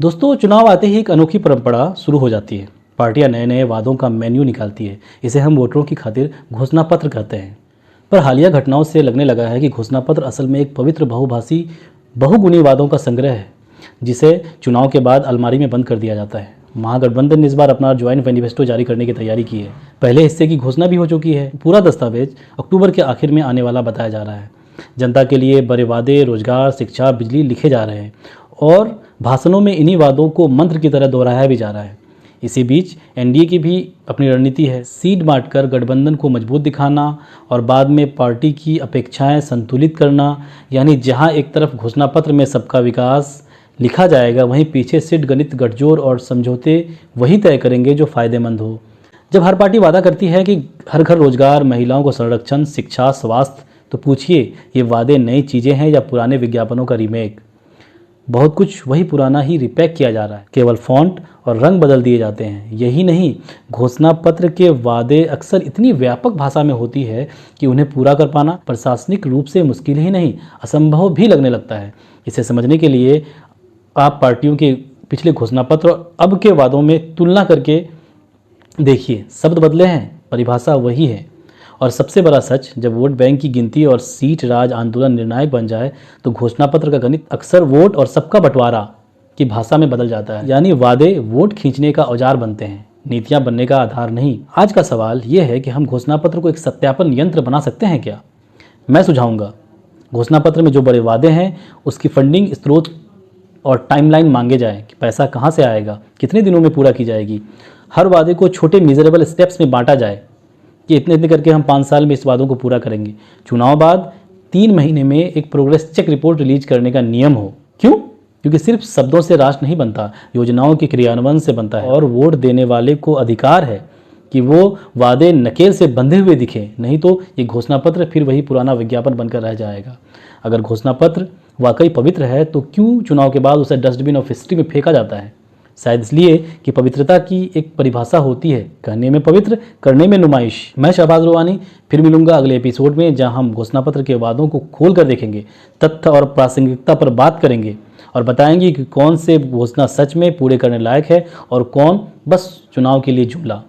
दोस्तों, चुनाव आते ही एक अनोखी परंपरा शुरू हो जाती है। पार्टियां नए नए वादों का मेन्यू निकालती है। इसे हम वोटरों की खातिर घोषणा पत्र कहते हैं। पर हालिया घटनाओं से लगने लगा है कि घोषणा पत्र असल में एक पवित्र बहुभाषी बहुगुणी वादों का संग्रह है, जिसे चुनाव के बाद अलमारी में बंद कर दिया जाता है। महागठबंधन ने इस बार अपना ज्वाइंट मैनिफेस्टो जारी करने की तैयारी की है। पहले हिस्से की घोषणा भी हो चुकी है। पूरा दस्तावेज अक्टूबर के आखिर में आने वाला बताया जा रहा है। जनता के लिए बड़े वादे, रोजगार, शिक्षा, बिजली लिखे जा रहे हैं और भाषणों में इन्हीं वादों को मंत्र की तरह दोहराया भी जा रहा है। इसी बीच एनडीए की भी अपनी रणनीति है। सीट बांटकर गठबंधन को मजबूत दिखाना और बाद में पार्टी की अपेक्षाएं संतुलित करना। यानी जहां एक तरफ घोषणा पत्र में सबका विकास लिखा जाएगा, वहीं पीछे सीट गणित, गठजोड़ और समझौते वही तय करेंगे जो फायदेमंद हो। जब हर पार्टी वादा करती है कि हर घर रोजगार, महिलाओं को संरक्षण, शिक्षा, स्वास्थ्य, तो पूछिए ये वादे नई चीजें हैं या पुराने विज्ञापनों का रीमेक। बहुत कुछ वही पुराना ही रिपैक किया जा रहा है, केवल फॉन्ट और रंग बदल दिए जाते हैं। यही नहीं, घोषणा पत्र के वादे अक्सर इतनी व्यापक भाषा में होती है कि उन्हें पूरा कर पाना प्रशासनिक रूप से मुश्किल ही नहीं, असंभव भी लगने लगता है। इसे समझने के लिए आप पार्टियों के पिछले घोषणा पत्र और अब के वादों में तुलना करके देखिए। शब्द बदले हैं, परिभाषा वही है। और सबसे बड़ा सच, जब वोट बैंक की गिनती और सीट राज आंदोलन निर्णायक बन जाए तो घोषणा पत्र का गणित अक्सर वोट और सबका बंटवारा की भाषा में बदल जाता है। यानी वादे वोट खींचने का औजार बनते हैं, नीतियां बनने का आधार नहीं। आज का सवाल यह है कि हम घोषणा पत्र को एक सत्यापन यंत्र बना सकते हैं क्या? मैं सुझाऊंगा, घोषणा पत्र में जो बड़े वादे हैं उसकी फंडिंग स्रोत और टाइमलाइन मांगे जाए कि पैसा कहाँ से आएगा, कितने दिनों में पूरा की जाएगी। हर वादे को छोटे मेजरेबल स्टेप्स में बांटा जाए कि इतने इतने करके हम 5 साल में इस वादों को पूरा करेंगे। चुनाव बाद 3 महीने में एक प्रोग्रेस चेक रिपोर्ट रिलीज करने का नियम हो। क्यों? क्योंकि सिर्फ शब्दों से राष्ट्र नहीं बनता, योजनाओं के क्रियान्वयन से बनता है। और वोट देने वाले को अधिकार है कि वो वादे नकेल से बंधे हुए दिखे, नहीं तो ये घोषणा पत्र फिर वही पुराना विज्ञापन बनकर रह जाएगा। अगर घोषणा पत्र वाकई पवित्र है तो क्यों चुनाव के बाद उसे डस्टबिन ऑफ हिस्ट्री में फेंका जाता है? शायद इसलिए कि पवित्रता की एक परिभाषा होती है, कहने में पवित्र, करने में नुमाइश। मैं शहबाज रोहानी फिर मिलूंगा अगले एपिसोड में, जहां हम घोषणा पत्र के वादों को खोल कर देखेंगे, तथ्य और प्रासंगिकता पर बात करेंगे और बताएंगे कि कौन से घोषणा सच में पूरे करने लायक है और कौन बस चुनाव के लिए जुमला।